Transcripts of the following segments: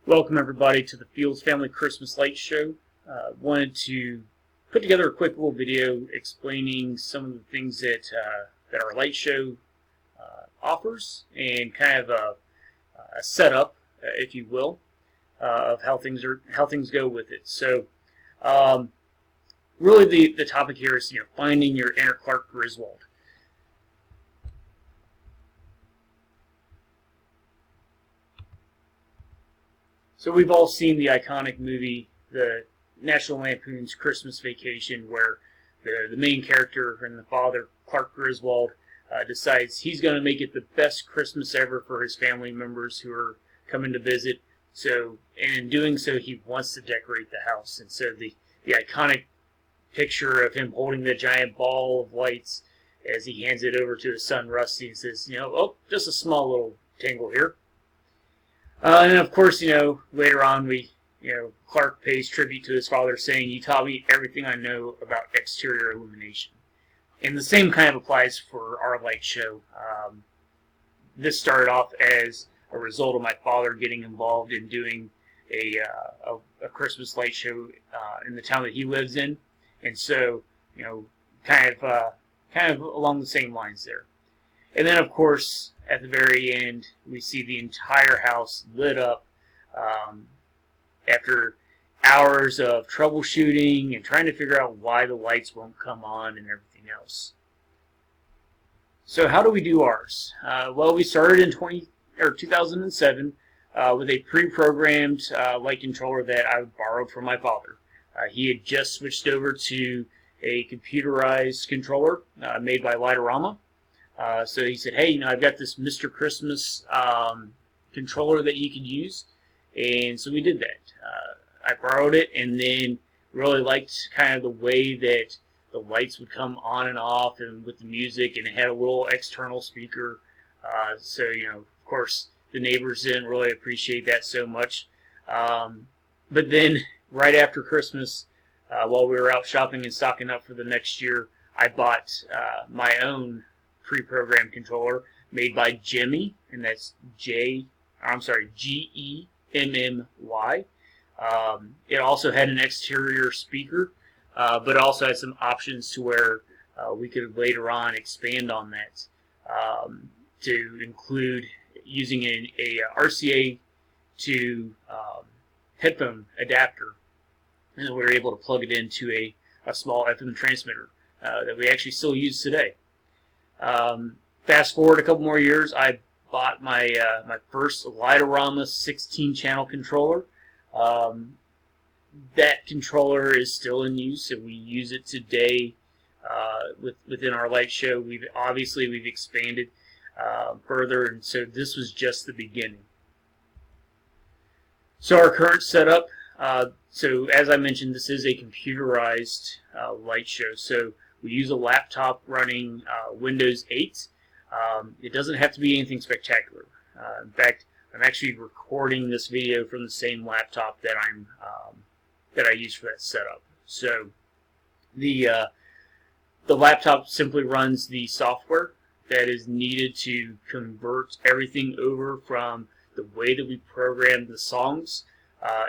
Welcome everybody to the Fields Family Christmas Light Show. Wanted to put together a quick little video explaining some of the things that our light show offers, and kind of a setup, if you will, of how things go with it. So, really, the topic here is finding your inner Clark Griswald. So we've all seen the iconic movie, the National Lampoon's Christmas Vacation, where the main character and the father, Clark Griswold, decides he's going to make it the best Christmas ever for his family members who are coming to visit. So, and in doing so, he wants to decorate the house. And so the iconic picture of him holding the giant ball of lights as he hands it over to his son Rusty and says, oh, just a small little tangle here. And of course, later on, Clark pays tribute to his father, saying, "You taught me everything I know about exterior illumination." And the same kind of applies for our light show. This started off as a result of my father getting involved in doing a Christmas light show in the town that he lives in, and so kind of along the same lines there. And then, of course, at the very end, we see the entire house lit up after hours of troubleshooting and trying to figure out why the lights won't come on and everything else. So how do we do ours? Well, we started in 2007 with a pre-programmed light controller that I borrowed from my father. He had just switched over to a computerized controller made by Lightorama. So he said, "Hey, I've got this Mr. Christmas controller that you can use," and so we did that. I borrowed it, and then really liked kind of the way that the lights would come on and off, and with the music, and it had a little external speaker. So of course, the neighbors didn't really appreciate that so much. But then, right after Christmas, while we were out shopping and stocking up for the next year, I bought my own pre-programmed controller made by Gemmy, and that's Gemmy. It also had an exterior speaker, but also had some options to where we could later on expand on that to include using a RCA to headphone adapter, and we were able to plug it into a small FM transmitter that we actually still use today. Fast forward a couple more years, I bought my my first Lightorama 16-channel controller. That controller is still in use, and we use it today within our light show. We've expanded further, and so this was just the beginning. So our current setup. So as I mentioned, this is a computerized light show. So we use a laptop running Windows 8. It doesn't have to be anything spectacular. In fact, I'm actually recording this video from the same laptop that I use for that setup. So the laptop simply runs the software that is needed to convert everything over from the way that we program the songs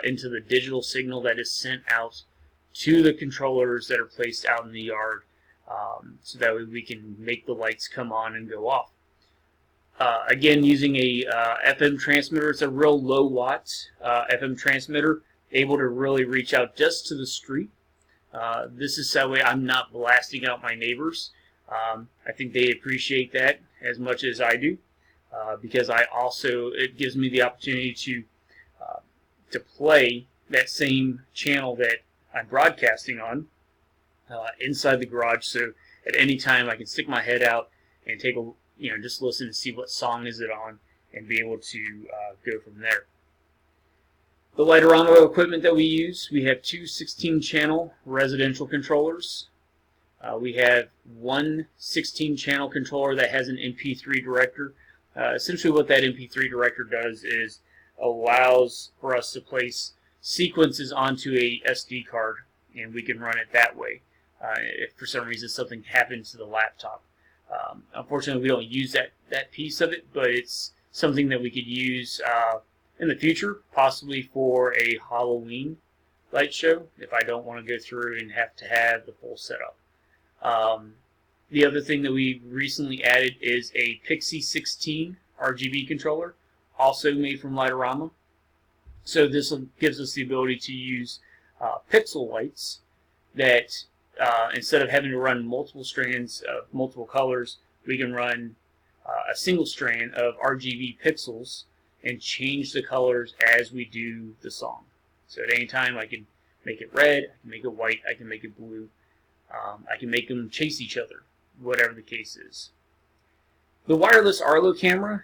into the digital signal that is sent out to the controllers that are placed out in the yard. So that way we can make the lights come on and go off. Again, using a FM transmitter. It's a real low watt FM transmitter, able to really reach out just to the street. This is that way I'm not blasting out my neighbors. I think they appreciate that as much as I do, because it gives me the opportunity to play that same channel that I'm broadcasting on inside the garage. So at any time I can stick my head out and take a just listen to see what song is it on, and be able to go from there. The Lightorama equipment that we use, we have two 16-channel residential controllers. We have one 16-channel controller that has an MP3 director. Essentially what that MP3 director does is allows for us to place sequences onto a SD card, and we can run it that way if for some reason something happens to the laptop. Unfortunately, we don't use that piece of it, but it's something that we could use in the future, possibly for a Halloween light show, if I don't want to go through and have to have the full setup. The other thing that we recently added is a Pixie 16 RGB controller, also made from Lightorama. So this gives us the ability to use pixel lights that instead of having to run multiple strands of multiple colors, we can run a single strand of RGB pixels and change the colors as we do the song. So at any time I can make it red, I can make it white, I can make it blue. I can make them chase each other, whatever the case is. The wireless Arlo camera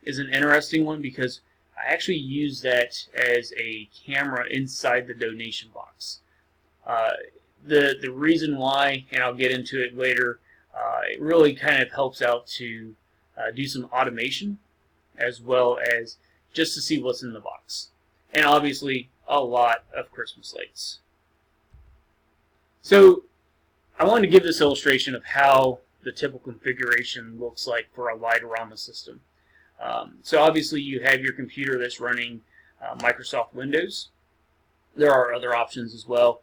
is an interesting one because I actually use that as a camera inside the donation box. The reason why, and I'll get into it later, it really kind of helps out to do some automation as well as just to see what's in the box. And obviously a lot of Christmas lights. So I wanted to give this illustration of how the typical configuration looks like for a Lightorama system. So obviously you have your computer that's running Microsoft Windows. There are other options as well.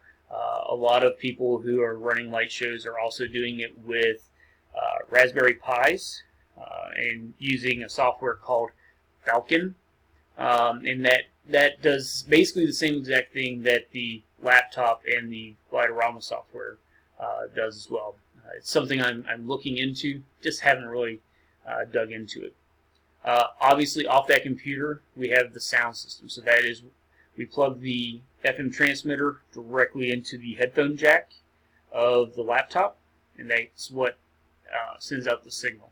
A lot of people who are running light shows are also doing it with Raspberry Pis and using a software called Falcon. And that does basically the same exact thing that the laptop and the Lightorama software does as well. It's something I'm looking into, just haven't really dug into it. Obviously, off that computer, we have the sound system. So that is, we plug the FM transmitter directly into the headphone jack of the laptop, and that's what sends out the signal.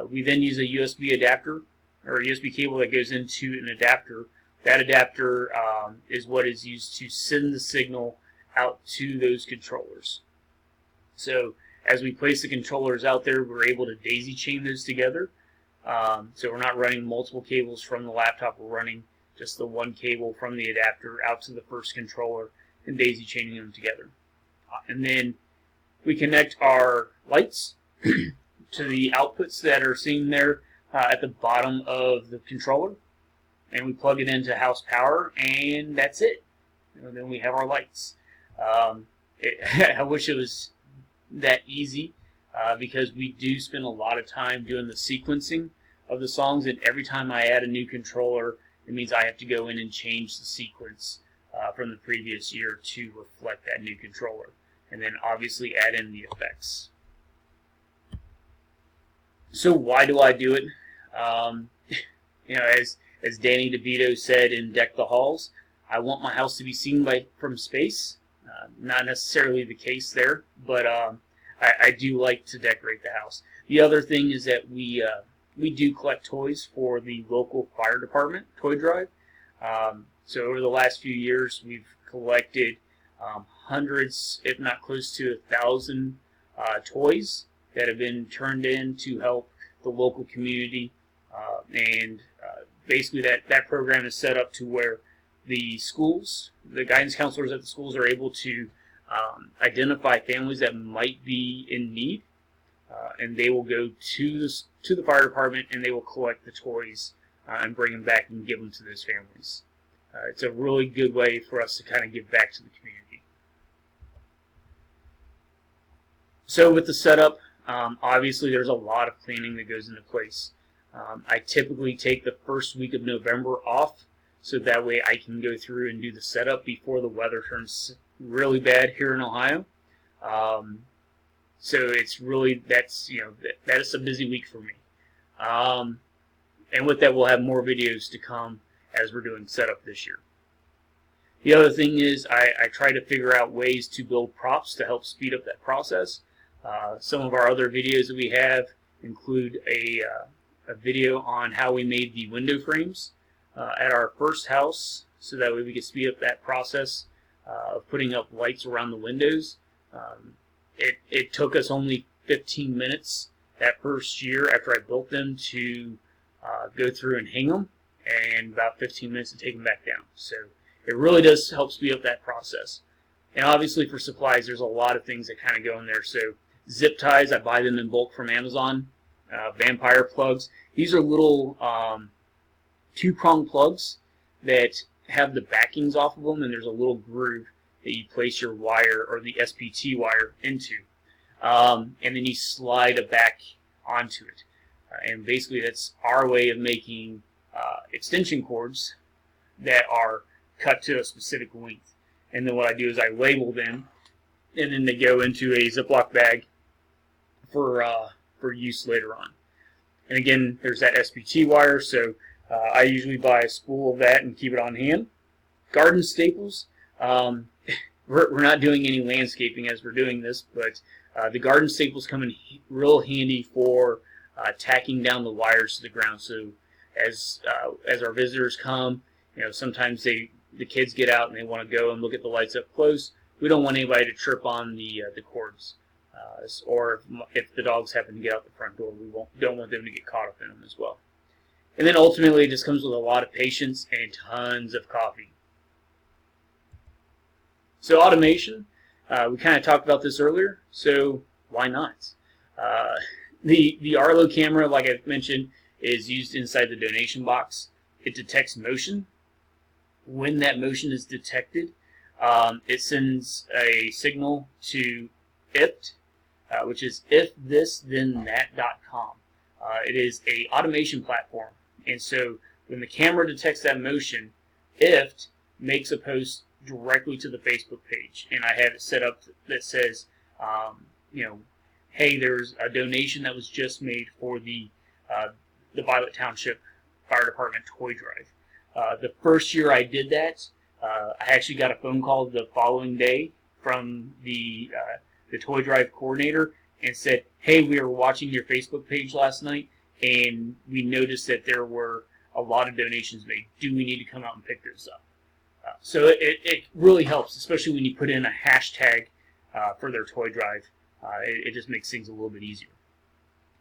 We then use a USB adapter, or a USB cable that goes into an adapter. That adapter is what is used to send the signal out to those controllers. So as we place the controllers out there, we're able to daisy chain those together. So we're not running multiple cables from the laptop, we're running just the one cable from the adapter out to the first controller and daisy chaining them together. And then we connect our lights to the outputs that are seen there at the bottom of the controller, and we plug it into house power, and that's it. And then we have our lights. I wish it was that easy because we do spend a lot of time doing the sequencing of the songs, and every time I add a new controller, it means I have to go in and change the sequence from the previous year to reflect that new controller, and then obviously add in the effects. So why do I do it? You know, as Danny DeVito said in Deck the Halls, I want my house to be seen from space. Not necessarily the case there, but I do like to decorate the house. The other thing is that we do collect toys for the local fire department toy drive. So over the last few years, we've collected hundreds, if not close to 1,000 toys that have been turned in to help the local community. Basically that program is set up to where the schools, the guidance counselors at the schools are able to identify families that might be in need, and they will go to the fire department and they will collect the toys and bring them back and give them to those families. It's a really good way for us to kind of give back to the community. So with the setup, obviously there's a lot of cleaning that goes into place. I typically take the first week of November off, so that way I can go through and do the setup before the weather turns really bad here in Ohio. So it's really, that is a busy week for me. And with that, we'll have more videos to come as we're doing setup this year. The other thing is I try to figure out ways to build props to help speed up that process. Some of our other videos that we have include a video on how we made the window frames at our first house, so that way we could speed up that process of putting up lights around the windows. It took us only 15 minutes that first year after I built them to go through and hang them, and about 15 minutes to take them back down. So it really does help speed up that process. And obviously for supplies, there's a lot of things that kind of go in there. So zip ties, I buy them in bulk from Amazon. Vampire plugs. These are little two-prong plugs that have the backings off of them, and there's a little groove that you place your wire or the SPT wire into, and then you slide a back onto it. And basically that's our way of making extension cords that are cut to a specific length. And then what I do is I label them, and then they go into a Ziploc bag for use later on. And again, there's that SPT wire, so I usually buy a spool of that and keep it on hand. Garden staples. We're not doing any landscaping as we're doing this, but the garden staples come in real handy for tacking down the wires to the ground. So as our visitors come, sometimes the kids get out and they want to go and look at the lights up close. We don't want anybody to trip on the cords, or if the dogs happen to get out the front door, we don't want them to get caught up in them as well. And then ultimately, it just comes with a lot of patience and tons of coffee. So automation, we kind of talked about this earlier, so why not? The Arlo camera, like I mentioned, is used inside the donation box. It detects motion. When that motion is detected, it sends a signal to IFT, which is ifthisthenThat.com. It is an automation platform, and so when the camera detects that motion, IFT makes a post directly to the Facebook page, and I have it set up that says, hey, there's a donation that was just made for the Violet Township Fire Department toy drive. The first year I did that, I actually got a phone call the following day from the toy drive coordinator and said, hey, we were watching your Facebook page last night and we noticed that there were a lot of donations made. Do we need to come out and pick those up? So it really helps, especially when you put in a hashtag for their toy drive. It just makes things a little bit easier.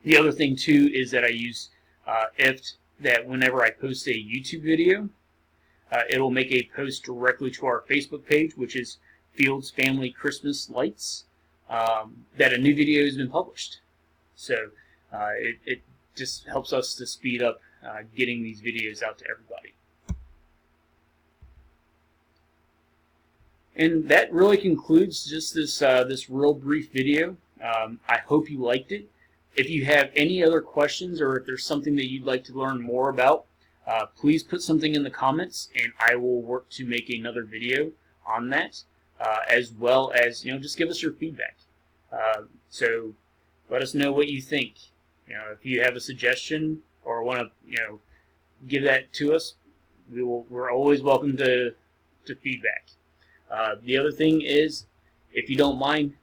The other thing too is that I use IFT, that whenever I post a YouTube video, it'll make a post directly to our Facebook page, which is Fields Family Christmas Lights, that a new video has been published. So it just helps us to speed up getting these videos out to everybody. And that really concludes just this real brief video. I hope you liked it. If you have any other questions, or if there's something that you'd like to learn more about, please put something in the comments, and I will work to make another video on that, as well as just give us your feedback. So let us know what you think. If you have a suggestion or want to give that to us, we're always welcome to feedback. The other thing is, if you don't mind,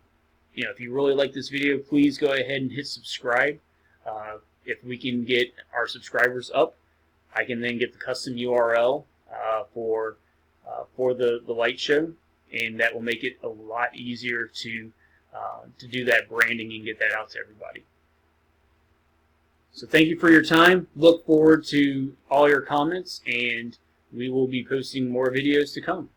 if you really like this video, please go ahead and hit subscribe. If we can get our subscribers up, I can then get the custom URL for the light show, and that will make it a lot easier to do that branding and get that out to everybody. So thank you for your time. Look forward to all your comments, and we will be posting more videos to come.